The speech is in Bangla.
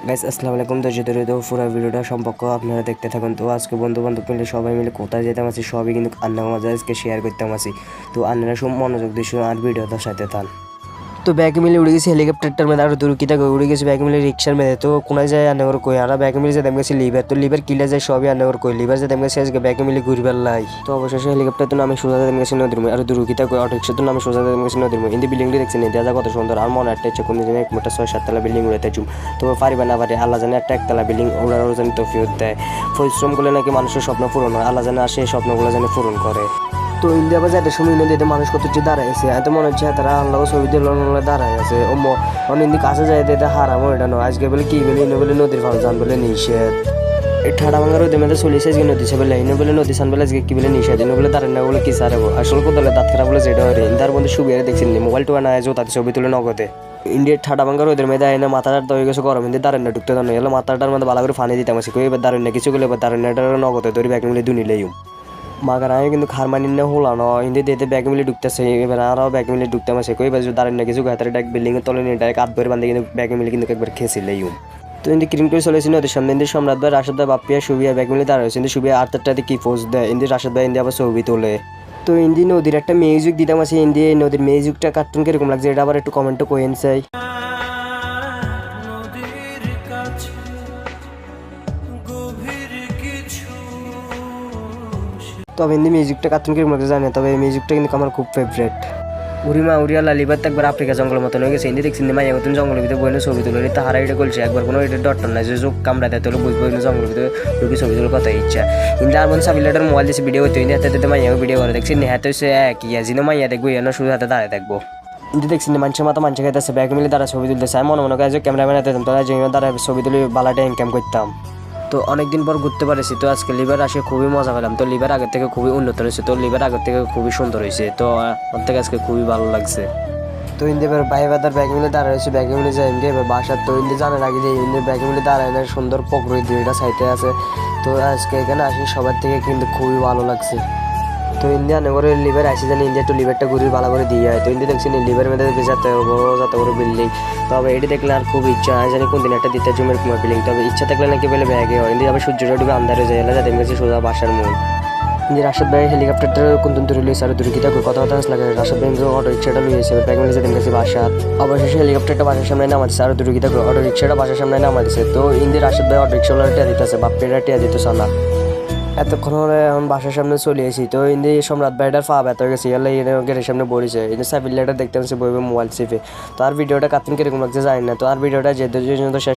গাইস আসসালামু আলাইকুম। ধৈর্য ধরে তো পুরো ভিডিওটা সম্পর্ক আপনারা দেখতে থাকুন। তো আজকে বন্ধু বান্ধব মিলে সবাই মিলে কোথায় যেতাম আছি সবই কিন্তু আন্না মজা আজকে শেয়ার করতাম আছি। তো আপনারা সব মনোযোগ দিয়ে শুনুন আর ভিডিওটার সাথে থান। তো ব্যাগ মিলে উড়ে গেছি হেলিকপ্টারটার মধ্যে, আরো দূর কিটা উড়ে গেছি ব্যাগ মিলে রিক্সার মধ্যে। তো কোনায় যায় আনে ওর কই আর ব্যাগ মিলে যেতাম গেছি লিভার। তো লিভার কিলে যায় সবই আনে ওর কই লিভার যেতাম গেছি আজকে ব্যাগ মিলে ঘুরবার লাই। তো অবশেষে হেলিকপ্টার তো আমি সোজা যেতাম গেছি নদীর মধ্যে, আর দূর কিটা অটো রিক্সা তো আমি সোজা যেতাম গেছি নদীর মধ্যে। কিন্তু বিল্ডিংটি দেখছি না দেখা কত সুন্দর, আর মনে একটা ইচ্ছে কোন দিন এক মোটা 6-7 তলা বিল্ডিং উড়াইতে চুম। তবে পারিবা না পারে আল্লাহ জানে একটা একতলা বিল্ডিং ওড়ারও জানি তৌফিক দেয়। পরিশ্রম করলে নাকি মানুষের স্বপ্ন পূরণ হয়, আল্লাহ জানে আসে স্বপ্নগুলো জানি পূরণ করে। তো ইন্ডিয়া বা যাদের সময় নদীতে মানুষ কত যে দাঁড়ায় আছে, এত মনে হচ্ছে তারা আল্লাহ ছবি দিয়ে দাঁড়ায় আছে। ও অনেকদিন কাছে যায় এটা হারাম এটা নয় আজকে বলে কি বলে ইনো বলে নদীর ভালো জান বলে নিষেধ। এই ঠাডা ভাঙার ওদের মধ্যে চলিয়েছে আজকে নদী সে বলে ইনো বলে নদী সান বলে আজকে কি বলে নিষেধ, ইনো বলে দাঁড়ান না বলে কি সারাবো আসলে কোথাও দাঁত খারাপ বলে যেটা হয় তার মধ্যে সুবিধা দেখছেন মোবাইল টোয়া না আছে তাদের ছবি তুলে নগদে। ইন্ডিয়ার ঠাডা ভাঙার ওদের মধ্যে আইনা মাথাটা তো হয়ে গেছে গরম ইন্দিয়ে দাঁড়ান না ঢুকতে দাঁড়ানো এলো মাথাটার মধ্যে ভালো করে ফানি দিতাম আছে এবার দাঁড়ান না কিছু করলে এবার দাঁড়ান না এটা নগদে ধরি ব্যাগ মিলে দুনিলেই মাগার আমি কিন্তু খার মানি না হলানো হিন্দি দিতে ব্যাগ মিলে ঢুকতেছে এবার আরও ব্যাগ মিলে ঢুকতে আমার কই বাজু দাঁড়ান না কিছু হাতের ডাক বিল্ডিংয়ের তলে নিয়ে ডাইরেক্ট হাত ধরে বান্ধে কিন্তু ব্যাগ মিলে কিন্তু একবার খেয়েছিলেই তো ইন্দি ক্রিম করে চলেছিল ওদের সামনে ইন্দি সম্রাট ভাই রাশেদ ভাই বাপ্পিয়া সুবিয়া ব্যাগ মিলে দাঁড়া হয়েছে ইন্দি সুবিয়া আটটাতে কি পোজ দেয় ইন্দি রাশেদ ভাই ইন্দি আবার ছবি তোলে। তো ইন্দি নদীর একটা মিউজিক দিতাম আছে ইন্দি নদীর মিউজিকটা কার্টুন কিরকম লাগছে এটা আবার একটু কমেন্টও কোয়েন চাই। তবে হিন্দি মিউজিকটা কার্টুন কিরকম লাগছে জানি না, তবে এই মিউজিকটা কিন্তু আমার খুব ফেভারিট। উরিমা উড়িয়া লালিবার তো একবার আফ্রিকা জঙ্গলের মতন হয়ে গেছে হিন্দি দেখছি মাইয়া মতন জঙ্গলের ভিতরে বইলে ছবি তুলে তাহারা এটা করছে একবার কোনো এটা ডটন নাই যে চোখ কামড়া দেয় তোলে বুঝবো জঙ্গলের ভিতরে ঢুকি ছবি তোলার কথা ইচ্ছা কিন্তু আর মনে সাবিলাটার মোবাইল দিয়েছে ভিডিও করতে হিন্দি হাতে মাইয়া ভিডিও করে দেখছি হাতে হচ্ছে কি জিনো মাইয়া দেখবো এনে শুধু হাতে দাঁড়ায় দেখবো কিন্তু দেখছি মানুষের মাথা মানুষ খাইতেছে ব্যাগ মিলে তারা ছবি তুলতেছে আমি মনে করে ক্যামেরাম্যান হাতে তারা যে তারা ছবি তুলে বালাটা ইনকাম করতাম। তো অনেকদিন পর ঘুরতে পারেছি তো আজকে লিভার আসে খুবই মজা পেলাম। তো লিভার আগের থেকে খুবই উন্নত হয়েছে, তো লিভার আগের থেকে খুবই সুন্দর হয়েছে, তো আমার থেকে আজকে খুবই ভালো লাগছে। তো ইন্দি এবার ভাই বাদার ব্যাগ মিলে দাঁড়ায় রয়েছে ব্যাগ মিলে যায় ইন্দি এবার বাসার তো ইন্দি জানার আগে যে ইন্দি ব্যাগ মিলে দাঁড়ায় না সুন্দর পকড়ি দুইটা সাইডে আছে। তো আজকে এখানে আসি সবার থেকে কিন্তু খুবই ভালো লাগছে। তো ইন্ডিয়া নগরে লিভার আসি জানি ইন্ডিয়া একটু লিভারটা ঘুরি ভালো করে দিয়ে হয় তো ইন্ডিয়া দেখছি লিভার মধ্যে যাতে বড় যাতে বড় বিল্ডিং। তবে এটি দেখলে আর খুব ইচ্ছা হয় জানি কোন দিন একটা দিতে জমের কুমার বিল্ডিং, তবে ইচ্ছা থাকলে নাকি বলে ব্যাগে হয় ইন্ডিয়া আবার সূর্যটা ডুবে আন্ধারে যায় এলা যাতে গেছে সোজা বাসার মন। ইন্দি রাশেদ ভাই হেলিকপ্টারটা কোন দিন ধরে লইছে আর দুর্গীতা কথা কথা লাগে রাশেদ ভাই অটো রিক্সাটা লইয়েছে ব্যাগ মিলে যেতে গেছে বাসার। অবশেষে হেলিকপ্টারটা বাসার সামনে নামাচ্ছে আর দুর্গীতা অটো রিক্সাটা বাসার সামনে নামাইছে। তো ইন্দি রাশেদ ভাই অটো রিক্সাওয়ালা টিয়া দিতেছে বাপ্পিরা টিয়া দিতেছে না এতক্ষণ হলে এখন বাসার সামনে চলে এসি। তো ইন্দি সম্রাট ভাইটার পা ব্যথা হয়ে গেছে ইয়ালে গেটের সামনে বলেছে ইন্দি সাইফিল্লাটা দেখতে পাচ্ছি বইবে মোবাইল চেপে। তো আর ভিডিওটা কার্টুন কিরকম লাগছে জানি না, তো আর ভিডিওটা যে শেষ